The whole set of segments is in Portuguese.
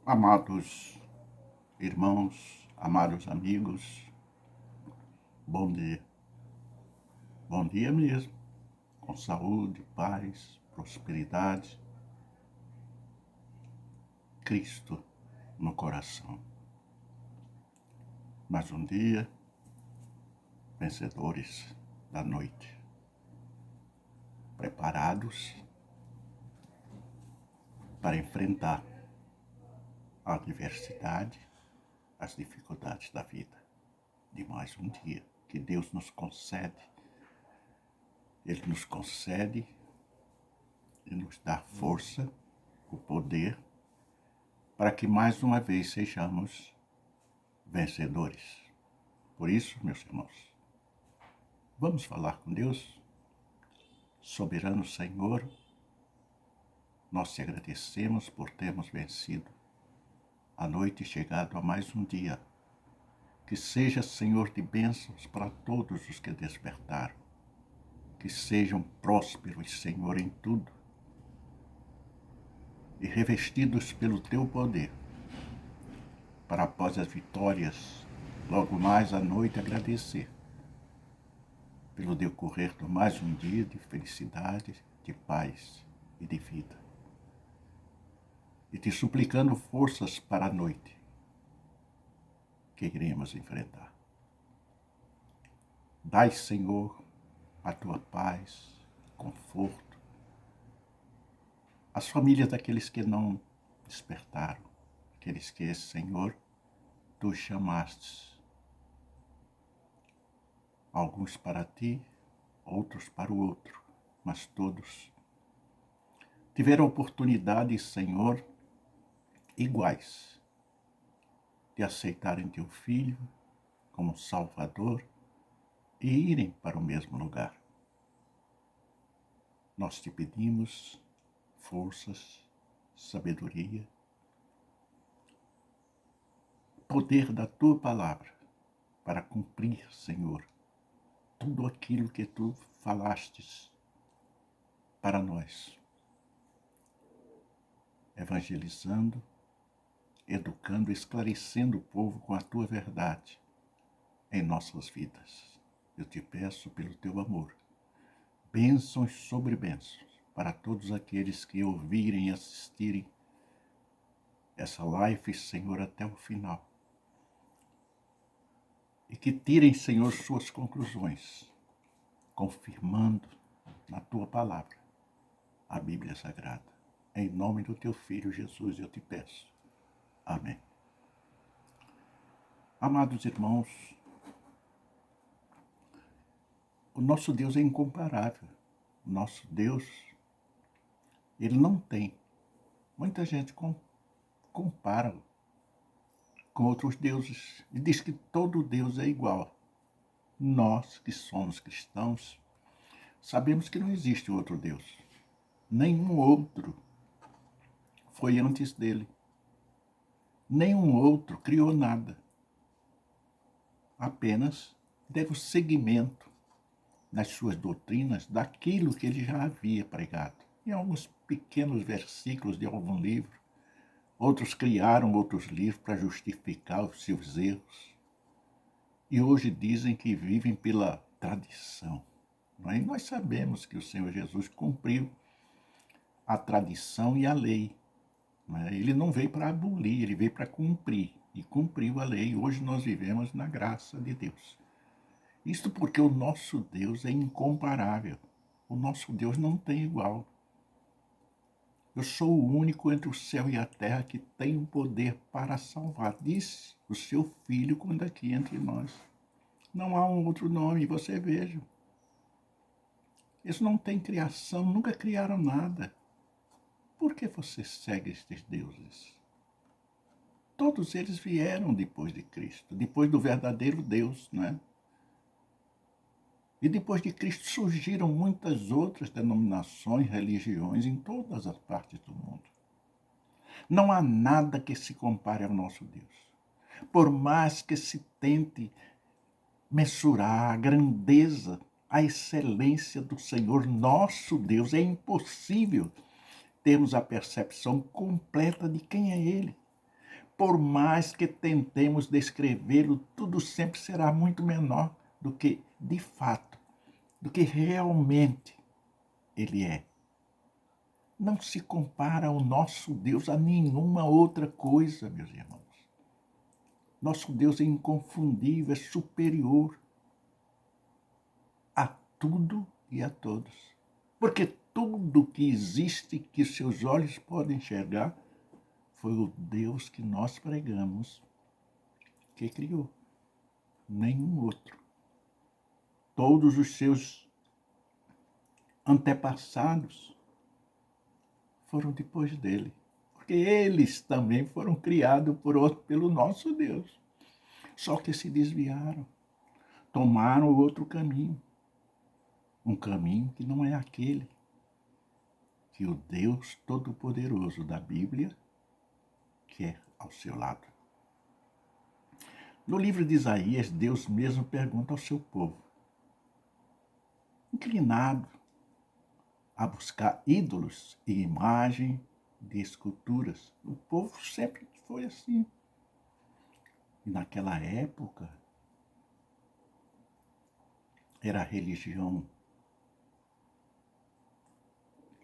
Amados irmãos, amados amigos, bom dia. Bom dia mesmo, com saúde, paz, prosperidade, Cristo no coração. Mais um dia, vencedores da noite, preparados para enfrentar a adversidade, as dificuldades da vida, de mais um dia que Deus nos concede. Ele nos concede e nos dá força, o poder, para que mais uma vez sejamos vencedores. Por isso, meus irmãos, vamos falar com Deus. Soberano Senhor, nós te agradecemos por termos vencido a noite e chegado a mais um dia. Que seja, Senhor, de bênçãos para todos os que despertaram. Que sejam prósperos, Senhor, em tudo e revestidos pelo teu poder, para após as vitórias, logo mais à noite, agradecer pelo decorrer de mais um dia de felicidade, de paz e de vida. E te suplicando forças para a noite que iremos enfrentar. Dai, Senhor, a tua paz, conforto, às famílias daqueles que não despertaram, aqueles que, Senhor, tu chamastes, alguns para ti, outros para o outro, mas todos tiveram oportunidade, Senhor, iguais, de aceitarem teu Filho como Salvador e irem para o mesmo lugar. Nós te pedimos forças, sabedoria, poder da tua palavra para cumprir, Senhor, tudo aquilo que tu falastes para nós, evangelizando, educando, esclarecendo o povo com a tua verdade em nossas vidas. Eu te peço pelo teu amor, bênçãos sobre bênçãos para todos aqueles que ouvirem e assistirem essa live, Senhor, até o final. E que tirem, Senhor, suas conclusões, confirmando na tua palavra a Bíblia Sagrada. Em nome do teu Filho Jesus eu te peço. Amém. Amados irmãos, o nosso Deus é incomparável. O nosso Deus, ele não tem. Muita gente compara com outros deuses e diz que todo Deus é igual. Nós, que somos cristãos, sabemos que não existe outro Deus. Nenhum outro foi antes dele. Nenhum outro criou nada. Apenas deu seguimento nas suas doutrinas daquilo que ele já havia pregado. Em alguns pequenos versículos de algum livro, outros criaram outros livros para justificar os seus erros. E hoje dizem que vivem pela tradição. Não é? E nós sabemos que o Senhor Jesus cumpriu a tradição e a lei. Não é? Ele não veio para abolir, ele veio para cumprir. E cumpriu a lei. Hoje nós vivemos na graça de Deus. Isto porque o nosso Deus é incomparável. O nosso Deus não tem igual. Eu sou o único entre o céu e a terra que tem o poder para salvar, disse o seu Filho quando aqui entre nós. Não há um outro nome, você veja. Eles não têm criação, nunca criaram nada. Por que você segue estes deuses? Todos eles vieram depois de Cristo, depois do verdadeiro Deus, não é? E depois de Cristo surgiram muitas outras denominações, religiões em todas as partes do mundo. Não há nada que se compare ao nosso Deus. Por mais que se tente mensurar a grandeza, a excelência do Senhor, nosso Deus, é impossível termos a percepção completa de quem é Ele. por mais que tentemos descrevê-lo, tudo sempre será muito menor do que, de fato, do que realmente ele é. Não se compara ao nosso Deus a nenhuma outra coisa, meus irmãos. Nosso Deus é inconfundível, é superior a tudo e a todos. Porque tudo que existe, que seus olhos podem enxergar, foi o Deus que nós pregamos que criou. Nenhum outro. Todos os seus antepassados foram depois dele. Porque eles também foram criados pelo nosso Deus. Só que se desviaram. Tomaram outro caminho. Um caminho que não é aquele que o Deus Todo-Poderoso da Bíblia quer ao seu lado. No livro de Isaías, Deus mesmo pergunta ao seu povo, inclinado a buscar ídolos e imagem de esculturas. O povo sempre foi assim. E naquela época, era a religião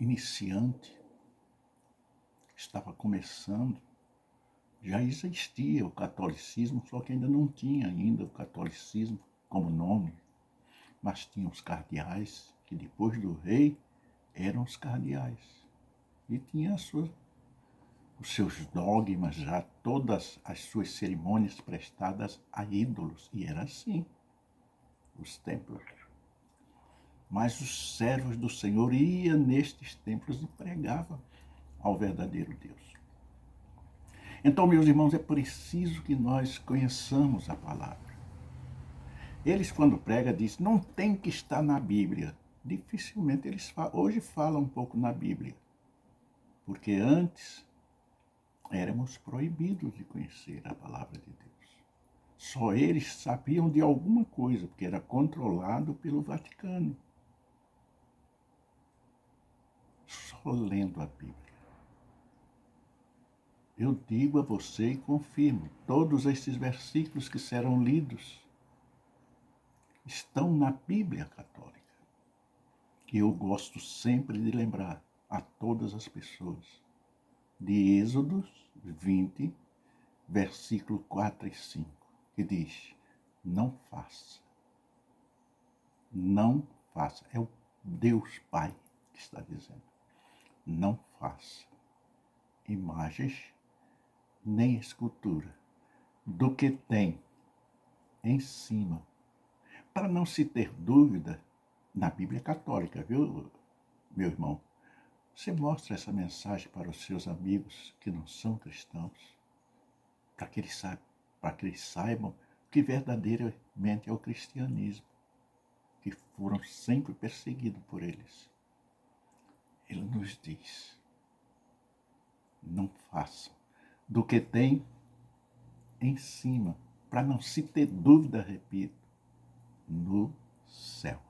iniciante, estava começando. Já existia o catolicismo, só que ainda não tinha ainda o catolicismo como nome. Mas tinha os cardeais, que depois do rei eram os cardeais. E tinha os seus dogmas, já todas as suas cerimônias prestadas a ídolos. E era assim, os templos. Mas os servos do Senhor iam nestes templos e pregavam ao verdadeiro Deus. Então, meus irmãos, é preciso que nós conheçamos a palavra. Eles, quando pregam, dizem, não tem que estar na Bíblia. Dificilmente eles hoje falam um pouco na Bíblia. Porque antes éramos proibidos de conhecer a palavra de Deus. Só eles sabiam de alguma coisa, porque era controlado pelo Vaticano. Só lendo a Bíblia. Eu digo a você e confirmo, todos esses versículos que serão lidos estão na Bíblia Católica. E eu gosto sempre de lembrar a todas as pessoas de Êxodo 20, versículo 4 e 5, que diz, não faça. Não faça. É o Deus Pai que está dizendo. Não faça imagens nem escultura do que tem em cima. Para não se ter dúvida, na Bíblia Católica, viu, meu irmão? Você mostra essa mensagem para os seus amigos que não são cristãos, para que eles saibam que verdadeiramente é o cristianismo, que foram sempre perseguidos por eles. Ele nos diz, não façam do que tem em cima, para não se ter dúvida, repito, no céu.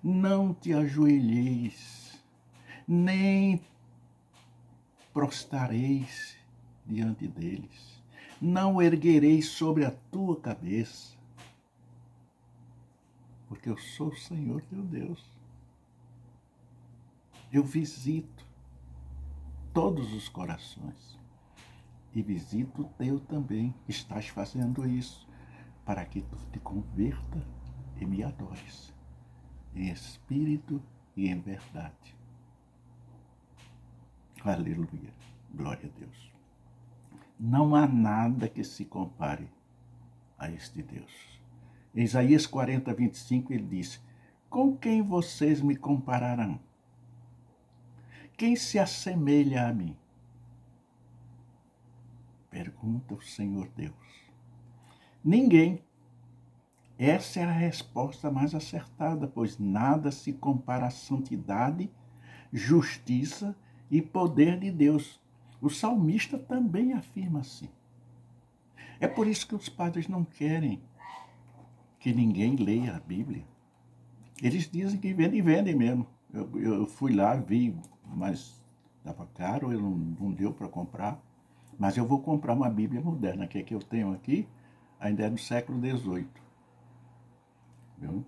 Não te ajoelheis, nem prostareis diante deles. Não erguereis sobre a tua cabeça, porque eu sou o Senhor teu Deus. Eu visito todos os corações e visito o teu também. Estás fazendo isso para que tu te converta e me adores, em espírito e em verdade. Aleluia, glória a Deus. Não há nada que se compare a este Deus. Em Isaías 40, 25, ele diz, com quem vocês me compararão? Quem se assemelha a mim? Pergunta o Senhor Deus. Ninguém. Essa é a resposta mais acertada, pois nada se compara à santidade, justiça e poder de Deus. O salmista também afirma assim. É por isso que os padres não querem que ninguém leia a Bíblia. Eles dizem que vendem e vendem mesmo. Eu fui lá, vi, mas estava caro, não deu para comprar. Mas eu vou comprar uma Bíblia moderna, que é que eu tenho aqui, ainda é do século XVIII. Viu?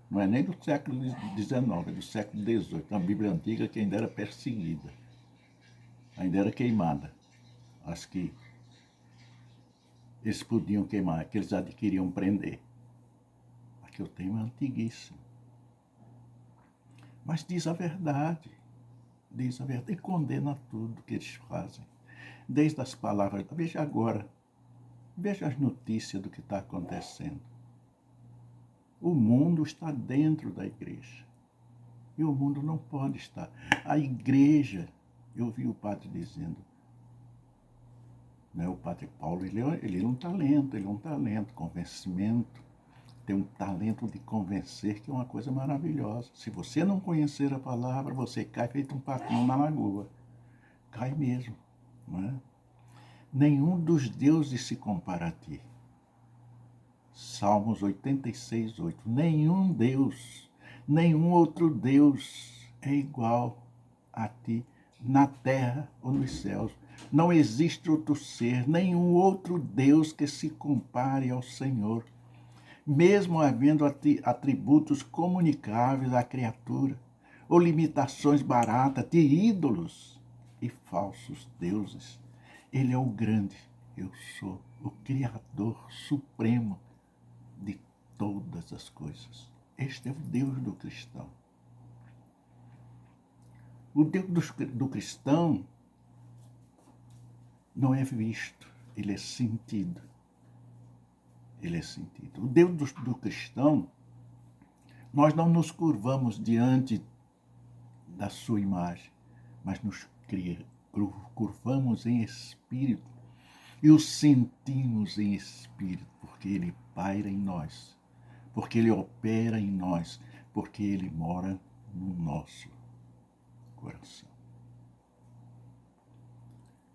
Não é nem do século XIX, é do século XVIII. Uma Bíblia antiga que ainda era perseguida, ainda era queimada. As que eles podiam queimar, que eles adquiriam prender. A que eu tenho é antiguíssima. Mas diz a verdade e condena tudo que eles fazem. Desde as palavras, veja agora, veja as notícias do que está acontecendo. O mundo está dentro da igreja. E o mundo não pode estar. A igreja, eu vi o padre dizendo, né, o padre Paulo, ele é um talento, convencimento. Tem um talento de convencer que é uma coisa maravilhosa. Se você não conhecer a palavra, você cai feito um patinho na lagoa. Cai mesmo. Não é? Nenhum dos deuses se compara a ti. Salmos 86, 8. Nenhum Deus, nenhum outro Deus é igual a ti na terra ou nos céus. Não existe outro ser, nenhum outro Deus que se compare ao Senhor. Mesmo havendo atributos comunicáveis à criatura, ou limitações baratas de ídolos e falsos deuses. Ele é o grande, eu sou o Criador Supremo de todas as coisas. Este é o Deus do cristão. O Deus do cristão não é visto, ele é sentido. Ele é sentido. O Deus do cristão, nós não nos curvamos diante da sua imagem, mas nos curvamos em espírito e o sentimos em espírito, porque ele paira em nós, porque ele opera em nós, porque ele mora no nosso coração.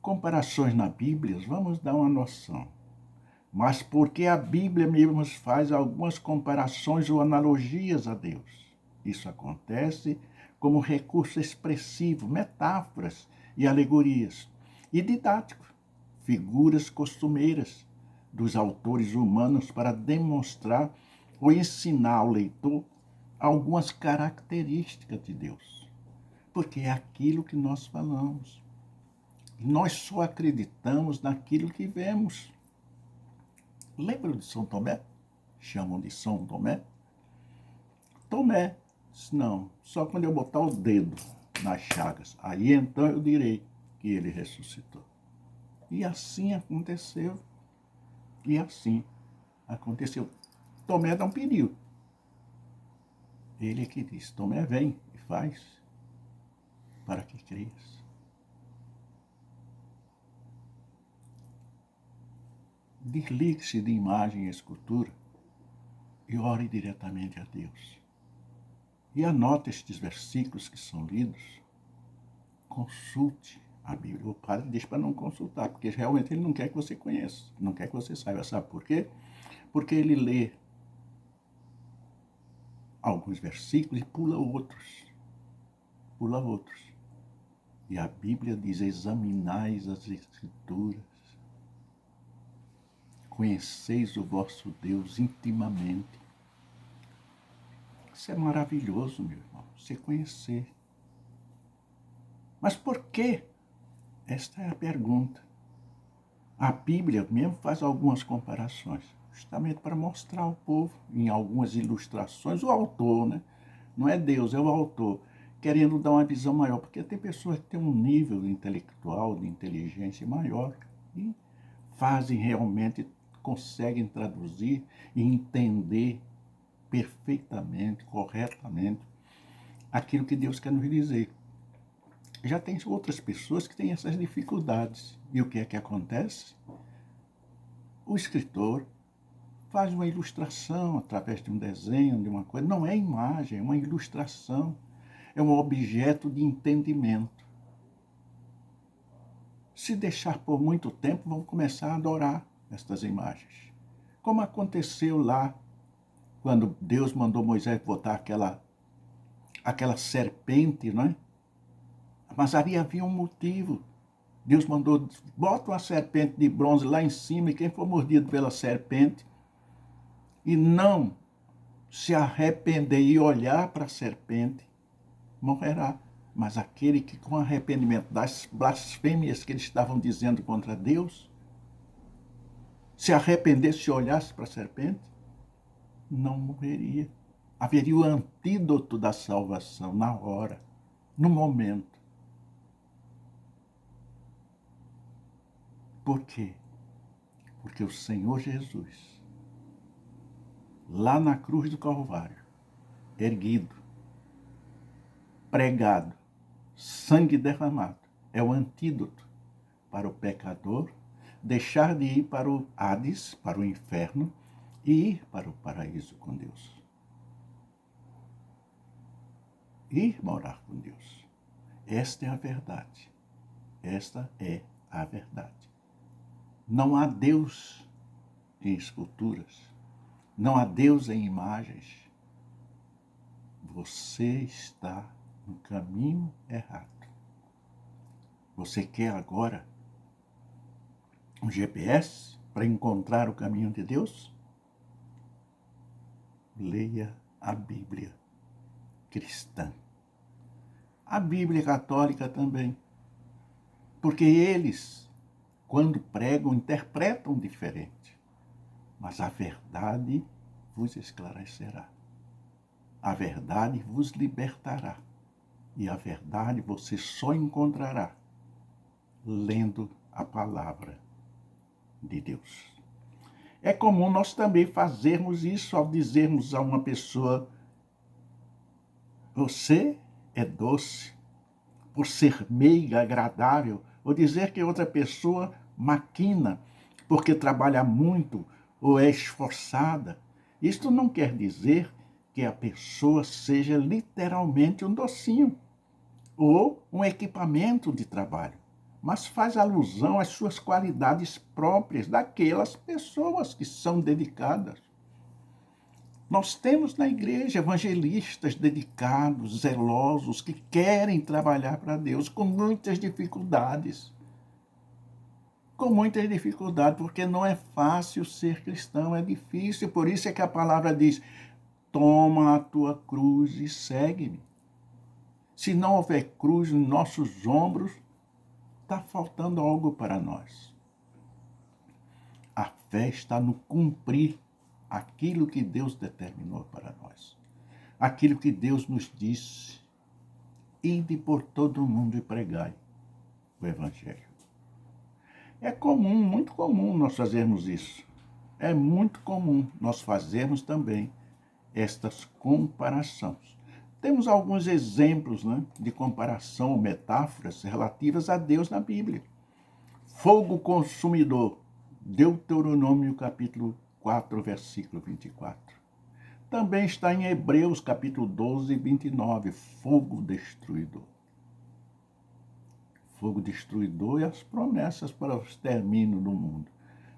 Comparações na Bíblia, vamos dar uma noção. Mas porque a Bíblia mesmo faz algumas comparações ou analogias a Deus. Isso acontece como recurso expressivo, metáforas e alegorias, e didático, figuras costumeiras dos autores humanos para demonstrar ou ensinar ao leitor algumas características de Deus. Porque é aquilo que nós falamos. Nós só acreditamos naquilo que vemos. Lembra de São Tomé? Chamam de São Tomé? Tomé, não, só quando eu botar o dedo nas chagas, aí então eu direi que ele ressuscitou. E assim aconteceu. E assim aconteceu. Tomé não pediu. Ele é que disse, Tomé vem e faz, para que creias. Desligue-se de imagem e escultura e ore diretamente a Deus. E anote estes versículos que são lidos. Consulte a Bíblia. O padre diz para não consultar, porque realmente ele não quer que você conheça, não quer que você saiba. Sabe por quê? Porque ele lê alguns versículos e pula outros. Pula outros. E a Bíblia diz, examinais as Escrituras. Conheceis o vosso Deus intimamente. Isso é maravilhoso, meu irmão, você conhecer. Mas por quê? Esta é a pergunta. A Bíblia mesmo faz algumas comparações, justamente para mostrar ao povo, em algumas ilustrações, o autor, né? Não é Deus, é o autor, querendo dar uma visão maior, porque tem pessoas que têm um nível intelectual, de inteligência maior, e fazem realmente, conseguem traduzir e entender perfeitamente, corretamente, aquilo que Deus quer nos dizer. Já tem outras pessoas que têm essas dificuldades. E o que é que acontece? O escritor faz uma ilustração através de um desenho, de uma coisa. Não é imagem, é uma ilustração. É um objeto de entendimento. Se deixar por muito tempo, vão começar a adorar estas imagens. Como aconteceu lá, quando Deus mandou Moisés botar aquela serpente, não é? Mas havia um motivo. Deus mandou, bota uma serpente de bronze lá em cima, e quem for mordido pela serpente e não se arrepender e olhar para a serpente, morrerá. Mas aquele que, com arrependimento das blasfêmias que eles estavam dizendo contra Deus, se arrependesse e olhasse para a serpente, não morreria. Haveria o antídoto da salvação na hora, no momento. Por quê? Porque o Senhor Jesus, lá na cruz do Calvário, erguido, pregado, sangue derramado, é o antídoto para o pecador deixar de ir para o Hades, para o inferno, e ir para o paraíso com Deus. Ir morar com Deus. Esta é a verdade. Esta é a verdade. Não há Deus em esculturas. Não há Deus em imagens. Você está no caminho errado. Você quer agora um GPS para encontrar o caminho de Deus? Leia a Bíblia cristã. A Bíblia católica também. Porque eles, quando pregam, interpretam diferente. Mas a verdade vos esclarecerá. A verdade vos libertará. E a verdade você só encontrará lendo a palavra de Deus. É comum nós também fazermos isso ao dizermos a uma pessoa: você é doce, por ser meiga, agradável, ou dizer que outra pessoa maquina, porque trabalha muito ou é esforçada. Isto não quer dizer que a pessoa seja literalmente um docinho ou um equipamento de trabalho, mas faz alusão às suas qualidades próprias daquelas pessoas que são dedicadas. Nós temos na igreja evangelistas dedicados, zelosos, que querem trabalhar para Deus com muitas dificuldades. Com muitas dificuldades, porque não é fácil ser cristão, é difícil. Por isso é que a palavra diz: toma a tua cruz e segue-me. Se não houver cruz nos nossos ombros, está faltando algo para nós. A fé está no cumprir aquilo que Deus determinou para nós. Aquilo que Deus nos disse: ide por todo o mundo e pregai o Evangelho. É comum, muito comum nós fazermos isso. É muito comum nós fazermos também estas comparações. Temos alguns exemplos, de comparação, metáforas relativas a Deus na Bíblia. Fogo consumidor, Deuteronômio capítulo 4, versículo 24. Também está em Hebreus capítulo 12, 29, fogo destruidor. Fogo destruidor e as promessas para o extermínio do mundo.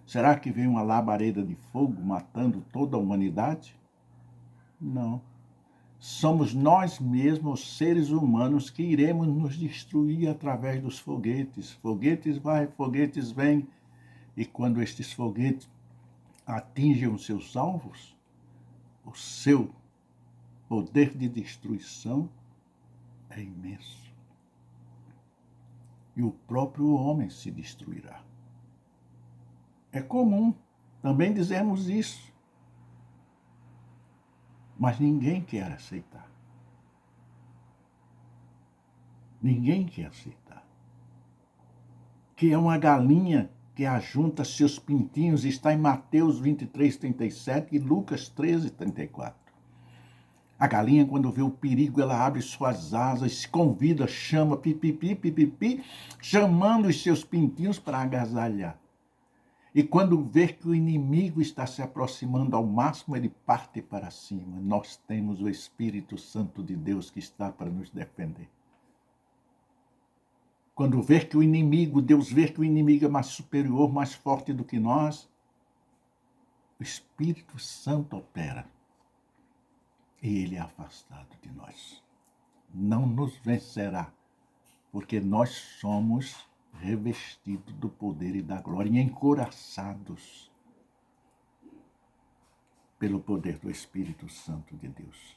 Será que vem uma labareda de fogo matando toda a humanidade? Não. Somos nós mesmos, seres humanos, que iremos nos destruir através dos foguetes. Foguetes vai, foguetes vêm. E quando estes foguetes atingem os seus alvos, o seu poder de destruição é imenso. E o próprio homem se destruirá. É comum também dizermos isso, mas ninguém quer aceitar. Ninguém quer aceitar. Que é uma galinha que ajunta seus pintinhos, está em Mateus 23, 37 e Lucas 13, 34. A galinha, quando vê o perigo, ela abre suas asas, se convida, chama, pipipi, pipipi, chamando os seus pintinhos para agasalhar. E quando vê que o inimigo está se aproximando ao máximo, ele parte para cima. Nós temos o Espírito Santo de Deus que está para nos defender. Quando vê que o inimigo, Deus vê que o inimigo é mais superior, mais forte do que nós, o Espírito Santo opera. E ele é afastado de nós. Não nos vencerá, porque nós somos revestidos do poder e da glória e encoraçados pelo poder do Espírito Santo de Deus.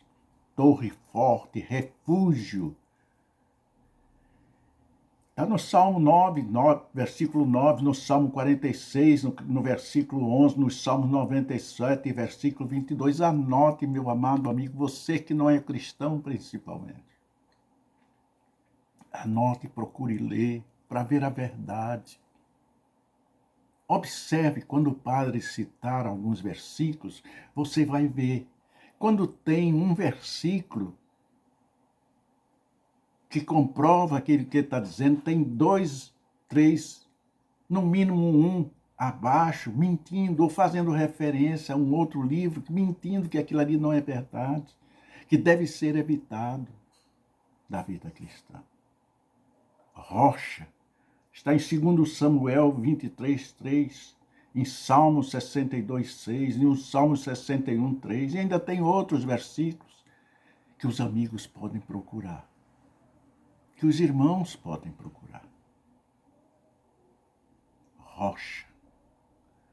Torre forte, refúgio. Está no Salmo 9, versículo 9, no Salmo 46, no versículo 11, no Salmo 97, versículo 22. Anote, meu amado amigo, você que não é cristão principalmente. Anote, procure ler para ver a verdade. Observe, quando o padre citar alguns versículos, você vai ver. Quando tem um versículo que comprova aquilo que ele está dizendo, tem 2, 3, no mínimo um abaixo, mentindo ou fazendo referência a um outro livro, mentindo que aquilo ali não é verdade, que deve ser evitado da vida cristã. Rocha. Está em 2 Samuel 23, 3, em Salmo 62, 6, em Salmo 61, 3, e ainda tem outros versículos que os amigos podem procurar, que os irmãos podem procurar. Rocha.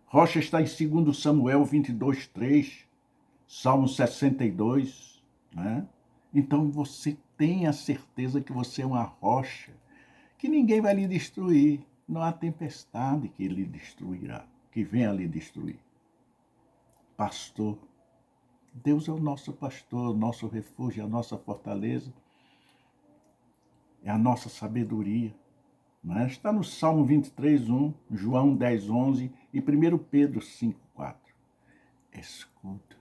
Rocha está em 2 Samuel 22, 3, Salmo 62, né? Então você tem a certeza que você é uma rocha, que ninguém vai lhe destruir. Não há tempestade que lhe destruirá, que venha lhe destruir. Pastor. Deus é o nosso pastor, o nosso refúgio, a nossa fortaleza, é a nossa sabedoria. Não é? Está no Salmo 23, 1, João 10, 11 e 1 Pedro 5, 4. Escudo.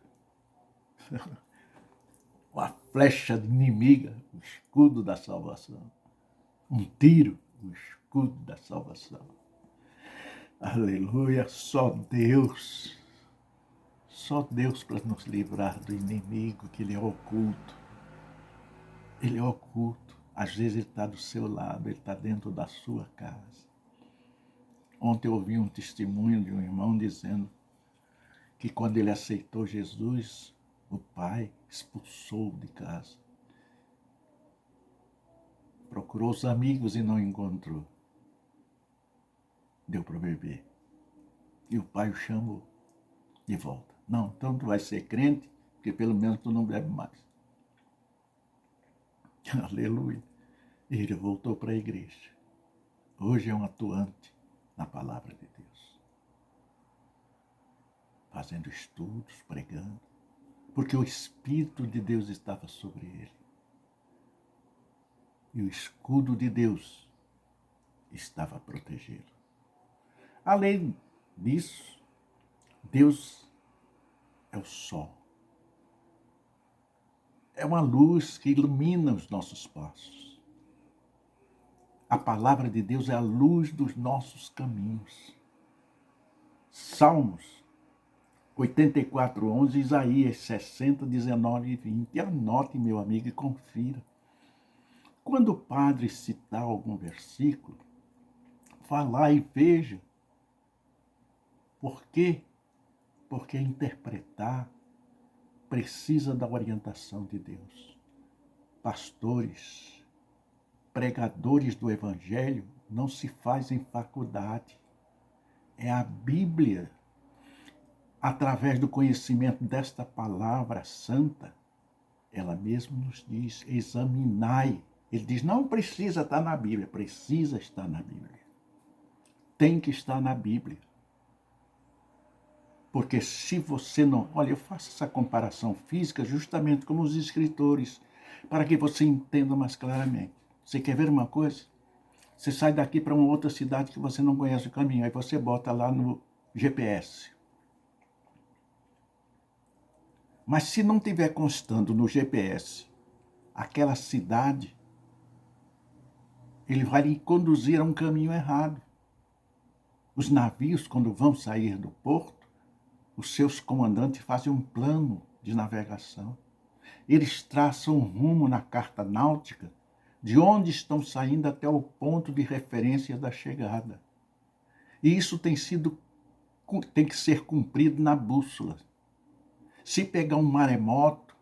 Uma flecha inimiga, o escudo da salvação. Um tiro, o escudo da salvação. Aleluia, só Deus para nos livrar do inimigo, que ele é oculto. Ele é oculto. Às vezes ele está do seu lado, ele está dentro da sua casa. Ontem eu ouvi um testemunho de um irmão dizendo que quando ele aceitou Jesus, o pai expulsou de casa. Procurou os amigos e não encontrou. Deu para beber. E o pai o chamou de volta. Não, então tu vai ser crente, porque pelo menos tu não bebe mais. Aleluia. E ele voltou para a igreja. Hoje é um atuante na palavra de Deus. Fazendo estudos, pregando. Porque o Espírito de Deus estava sobre ele. E o escudo de Deus estava a protegê-lo. Além disso, Deus é o sol. É uma luz que ilumina os nossos passos. A palavra de Deus é a luz dos nossos caminhos. Salmos 84, 11, Isaías 60, 19 e 20. Anote, meu amigo, e confira. Quando o padre citar algum versículo, vá lá e veja. Por quê? Porque interpretar precisa da orientação de Deus. Pastores, pregadores do Evangelho não se faz em faculdade. É a Bíblia, através do conhecimento desta palavra santa, ela mesma nos diz, examinai. Ele diz, não precisa estar na Bíblia, precisa estar na Bíblia. Tem que estar na Bíblia. Porque se você não... Olha, eu faço essa comparação física justamente como os escritores, para que você entenda mais claramente. Você quer ver uma coisa? Você sai daqui para uma outra cidade que você não conhece o caminho, aí você bota lá no GPS. Mas se não tiver constando no GPS aquela cidade, ele vai lhe conduzir a um caminho errado. Os navios, quando vão sair do porto, os seus comandantes fazem um plano de navegação. Eles traçam um rumo na carta náutica de onde estão saindo até o ponto de referência da chegada. E isso tem que ser cumprido na bússola. Se pegar um maremoto,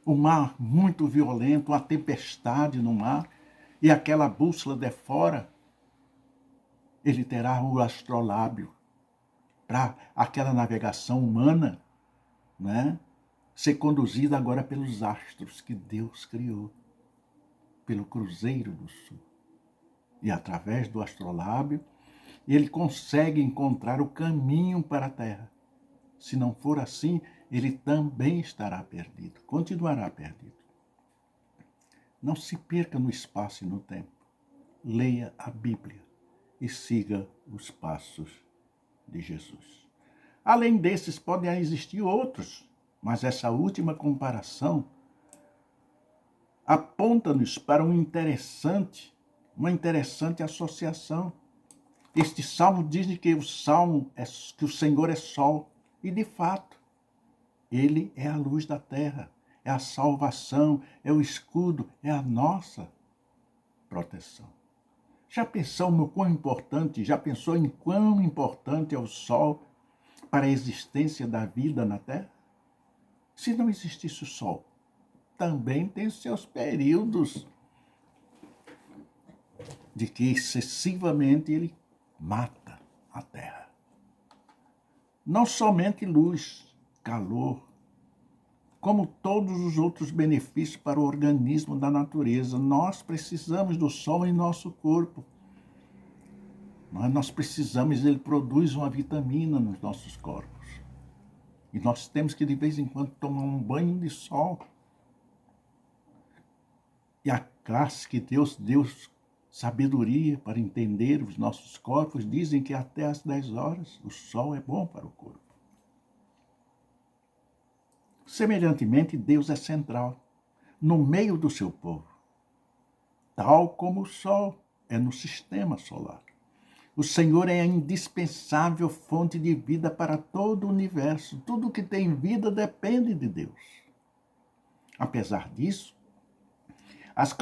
um mar muito violento, uma tempestade no mar, e aquela bússola de fora, ele terá o astrolábio para aquela navegação humana, né, ser conduzida agora pelos astros que Deus criou, pelo Cruzeiro do Sul. E através do astrolábio, ele consegue encontrar o caminho para a Terra. Se não for assim, ele também estará perdido, continuará perdido. Não se perca no espaço e no tempo. Leia a Bíblia e siga os passos de Jesus. Além desses, podem existir outros, mas essa última comparação aponta-nos para uma interessante associação. Este salmo diz que que o Senhor é sol, e de fato, ele é a luz da terra, é a salvação, é o escudo, é a nossa proteção. Já pensou em quão importante é o sol para a existência da vida na Terra? Se não existisse o sol, também tem seus períodos de que excessivamente ele mata a Terra. Não somente luz, calor, como todos os outros benefícios para o organismo da natureza, nós precisamos do sol em nosso corpo. Nós precisamos, ele produz uma vitamina nos nossos corpos. E nós temos que, de vez em quando, tomar um banho de sol. E a classe que Deus deu sabedoria para entender os nossos corpos, dizem que até às 10 horas o sol é bom para o corpo. Semelhantemente, Deus é central, no meio do seu povo, tal como o sol é no sistema solar. O Senhor é a indispensável fonte de vida para todo o universo. Tudo que tem vida depende de Deus. Apesar disso, as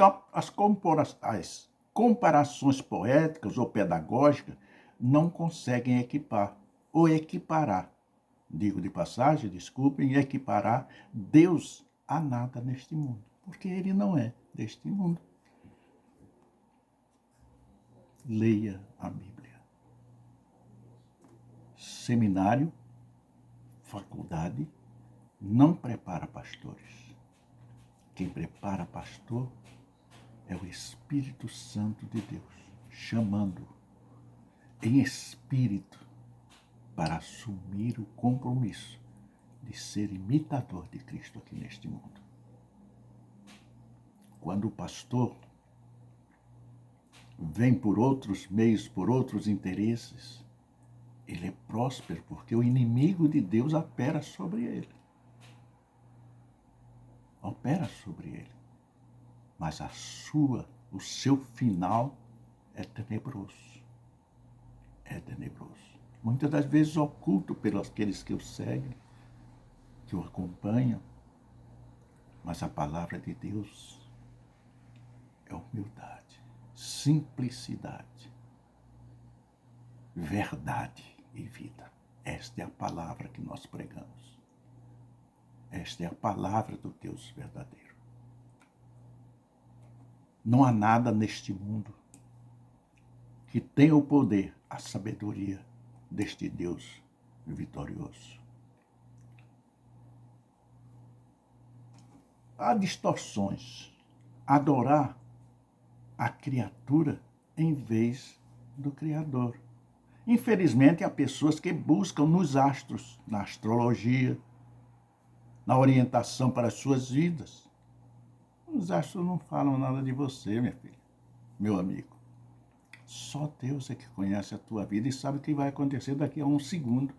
comparações poéticas ou pedagógicas não conseguem equiparar, digo de passagem, desculpem, equiparar Deus a nada neste mundo, porque ele não é deste mundo. Leia a Bíblia. Seminário, faculdade, não prepara pastores. Quem prepara pastor é o Espírito Santo de Deus, chamando em espírito para assumir o compromisso de ser imitador de Cristo aqui neste mundo. Quando o pastor vem por outros meios, por outros interesses, ele é próspero porque o inimigo de Deus opera sobre ele. Mas o seu final é tenebroso. Muitas das vezes oculto pelos aqueles que o seguem, que o acompanham. Mas a palavra de Deus é humildade, simplicidade, verdade e vida. Esta é a palavra que nós pregamos. Esta é a palavra do Deus verdadeiro. Não há nada neste mundo que tenha o poder, a sabedoria deste Deus vitorioso. Há distorções. Adorar a criatura em vez do Criador. Infelizmente, há pessoas que buscam nos astros, na astrologia, na orientação para as suas vidas. Os astros não falam nada de você, minha filha, meu amigo. Só Deus é que conhece a tua vida e sabe o que vai acontecer daqui a um segundo.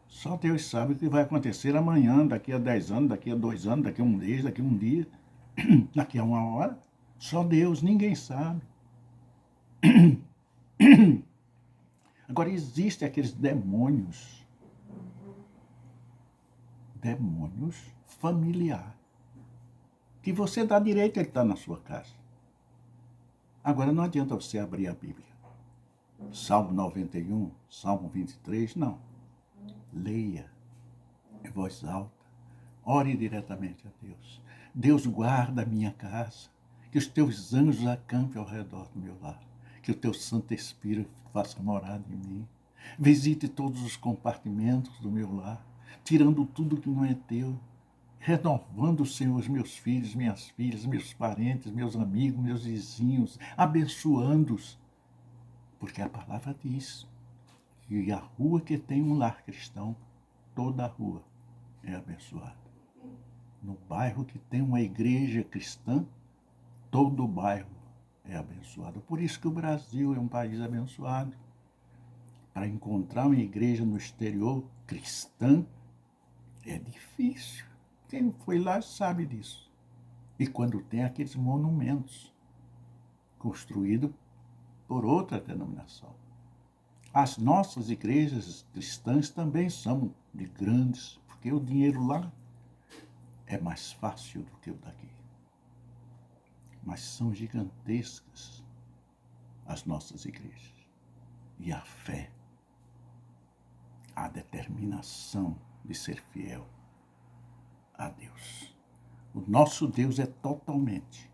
Só Deus sabe o que vai acontecer amanhã, daqui a 10 anos, daqui a 2 anos, daqui a um mês, daqui a um dia, daqui a uma hora. Só Deus, ninguém sabe. Agora, existem aqueles demônios familiares, que você dá direito a ele estar na sua casa. Agora, não adianta você abrir a Bíblia. Salmo 91, Salmo 23, não. Leia em voz alta. Ore diretamente a Deus. Deus, guarda a minha casa. Que os teus anjos acampem ao redor do meu lar. Que o teu Santo Espírito faça morada em mim. Visite todos os compartimentos do meu lar, tirando tudo que não é teu, renovando, Senhor, os meus filhos, minhas filhas, meus parentes, meus amigos, meus vizinhos, abençoando-os. Porque a palavra diz que a rua que tem um lar cristão, toda a rua é abençoada. No bairro que tem uma igreja cristã, todo o bairro é abençoado. Por isso que o Brasil é um país abençoado. Para encontrar uma igreja no exterior cristã é difícil. Quem foi lá sabe disso. E quando tem aqueles monumentos construídos por outra denominação. As nossas igrejas cristãs também são de grandes, porque o dinheiro lá é mais fácil do que o daqui. Mas são gigantescas as nossas igrejas. E a fé, a determinação de ser fiel a Deus. O nosso Deus é totalmente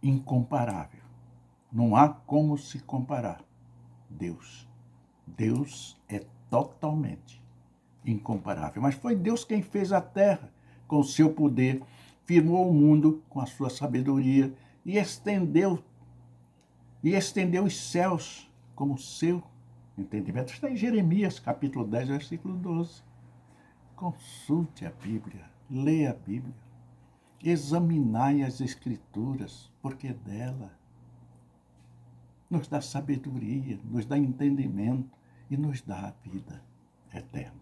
incomparável. Não há como se comparar. Deus é totalmente incomparável. Mas foi Deus quem fez a terra com o seu poder, firmou o mundo com a sua sabedoria e estendeu os céus como seu entendimento. Está em Jeremias, capítulo 10, versículo 12. Consulte a Bíblia, leia a Bíblia, examinai as Escrituras, porque dela nos dá sabedoria, nos dá entendimento e nos dá a vida eterna.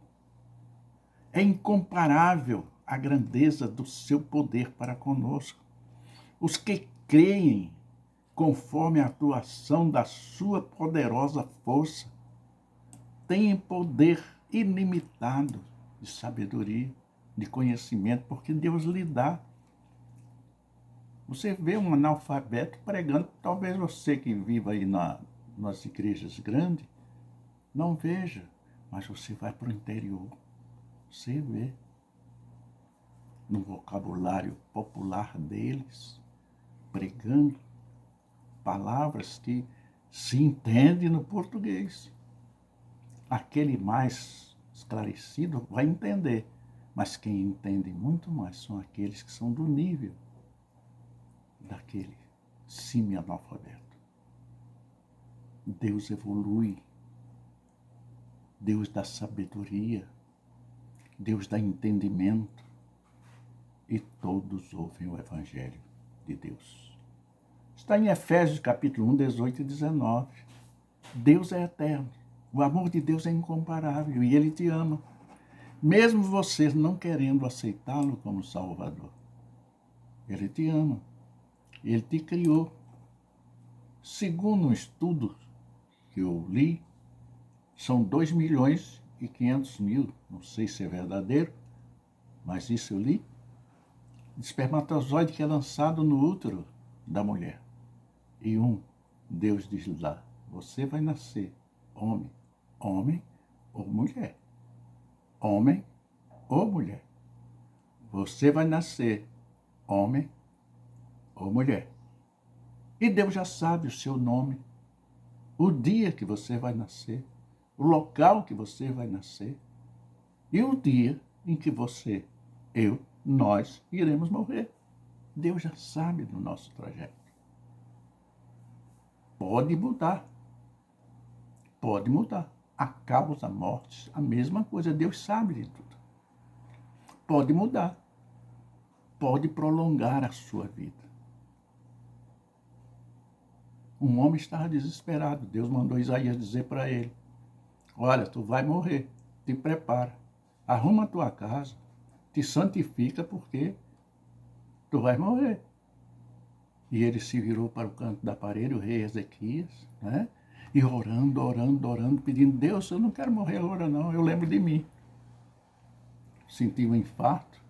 É incomparável a grandeza do seu poder para conosco. Os que creem conforme a atuação da sua poderosa força têm poder ilimitado de sabedoria, de conhecimento, porque Deus lhe dá. Você vê um analfabeto pregando, talvez você que viva aí nas igrejas grandes, não veja, mas você vai para o interior, você vê no vocabulário popular deles, pregando palavras que se entendem no português. Aquele mais esclarecido vai entender, mas quem entende muito mais são aqueles que são do nível daquele semi-analfabeto. Deus evolui, Deus dá sabedoria, Deus dá entendimento e todos ouvem o Evangelho de Deus. Está em Efésios capítulo 1, 18 e 19. Deus é eterno, o amor de Deus é incomparável e Ele te ama, mesmo você não querendo aceitá-lo como Salvador. Ele te ama. Ele te criou. Segundo um estudo que eu li, são 2.500.000, não sei se é verdadeiro, mas isso eu li, de espermatozoide que é lançado no útero da mulher. E Deus diz lá, você vai nascer homem ou mulher. Homem ou mulher. Você vai nascer homem ou mulher. E Deus já sabe o seu nome, o dia que você vai nascer, o local que você vai nascer e o dia em que nós iremos morrer. Deus já sabe do nosso trajeto. Pode mudar. Pode mudar. A causa, a morte, a mesma coisa. Deus sabe de tudo. Pode mudar. Pode prolongar a sua vida. Um homem estava desesperado. Deus mandou Isaías dizer para ele, olha, tu vai morrer, te prepara, arruma a tua casa, te santifica porque tu vai morrer. E ele se virou para o canto da parede, o rei Ezequias, né? E orando, pedindo, Deus, eu não quero morrer agora não, eu lembro de mim. Senti um infarto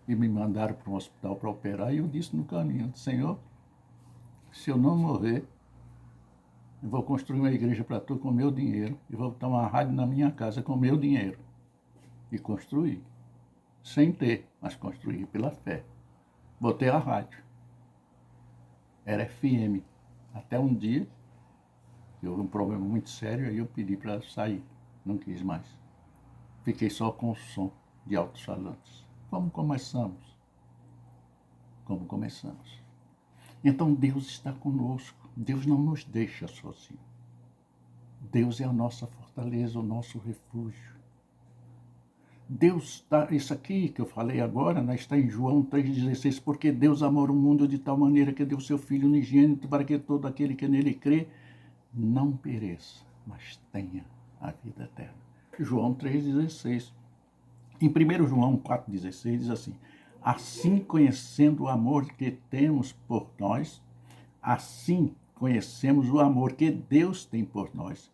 e me mandaram para um hospital para operar e eu disse no caminho, Senhor, se eu não morrer, eu vou construir uma igreja para tu com meu dinheiro e vou botar uma rádio na minha casa com meu dinheiro. E construí. Sem ter, mas construí pela fé. Botei a rádio. era FM. Até um dia, eu houve um problema muito sério, aí eu pedi para sair, não quis mais. Fiquei só com o som de alto-falantes. Como começamos? Como começamos? Então Deus está conosco, Deus não nos deixa sozinhos. Deus é a nossa fortaleza, o nosso refúgio. Deus está, isso aqui que eu falei agora, né, está em João 3,16, porque Deus amou o mundo de tal maneira que deu seu Filho unigênito para que todo aquele que nele crê não pereça, mas tenha a vida eterna. João 3,16. Em 1 João 4,16 diz assim: assim conhecendo o amor que temos por nós, assim conhecemos o amor que Deus tem por nós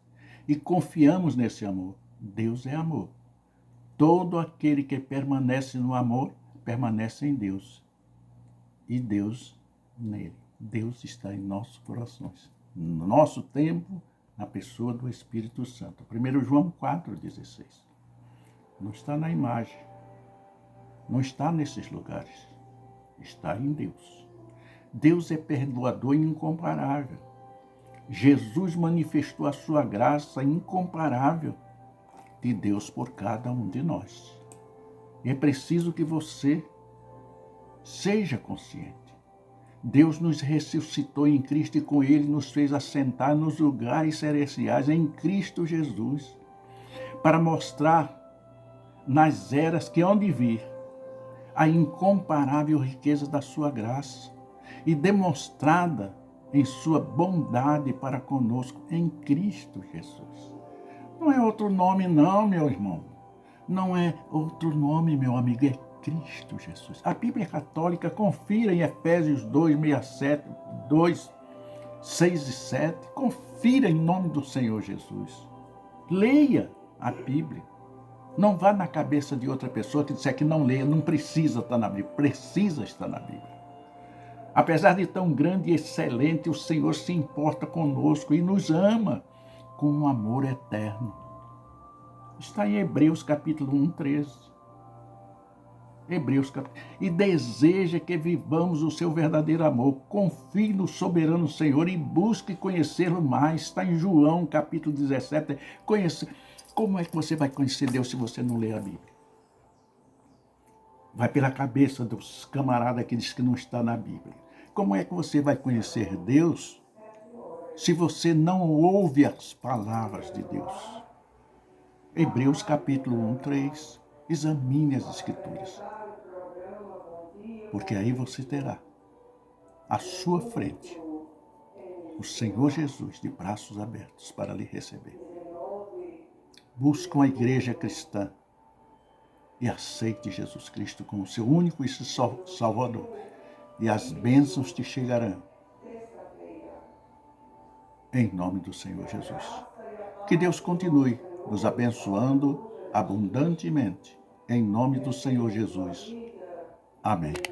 e confiamos nesse amor. Deus é amor. Todo aquele que permanece no amor, permanece em Deus. E Deus nele. Deus está em nossos corações. No nosso tempo, na pessoa do Espírito Santo. 1 João 4,16. Não está na imagem. Não está nesses lugares. Está em Deus. Deus é perdoador e incomparável. Jesus manifestou a sua graça incomparável de Deus por cada um de nós. E é preciso que você seja consciente. Deus nos ressuscitou em Cristo e com Ele nos fez assentar nos lugares celestiais em Cristo Jesus, para mostrar nas eras que hão de vir a incomparável riqueza da sua graça e demonstrada em sua bondade para conosco em Cristo Jesus. Não é outro nome não, meu irmão. Não é outro nome, meu amigo, é Cristo Jesus. A Bíblia Católica, confira em Efésios 2, 6 e 7, confira em nome do Senhor Jesus. Leia a Bíblia. Não vá na cabeça de outra pessoa que disser que não leia, não precisa estar na Bíblia, precisa estar na Bíblia. Apesar de tão grande e excelente, o Senhor se importa conosco e nos ama com um amor eterno. Está em Hebreus capítulo 1, 13. Hebreus capítulo... E deseja que vivamos o seu verdadeiro amor. Confie no soberano Senhor e busque conhecê-lo mais. Está em João capítulo 17. Como é que você vai conhecer Deus se você não lê a Bíblia? Vai pela cabeça dos camaradas que diz que não está na Bíblia. Como é que você vai conhecer Deus se você não ouve as palavras de Deus? Hebreus capítulo 1, 3. Examine as Escrituras. Porque aí você terá à sua frente o Senhor Jesus de braços abertos para lhe receber. Busque uma igreja cristã e aceite Jesus Cristo como seu único e Salvador. E as bênçãos te chegarão. Em nome do Senhor Jesus. Que Deus continue nos abençoando abundantemente. Em nome do Senhor Jesus. Amém.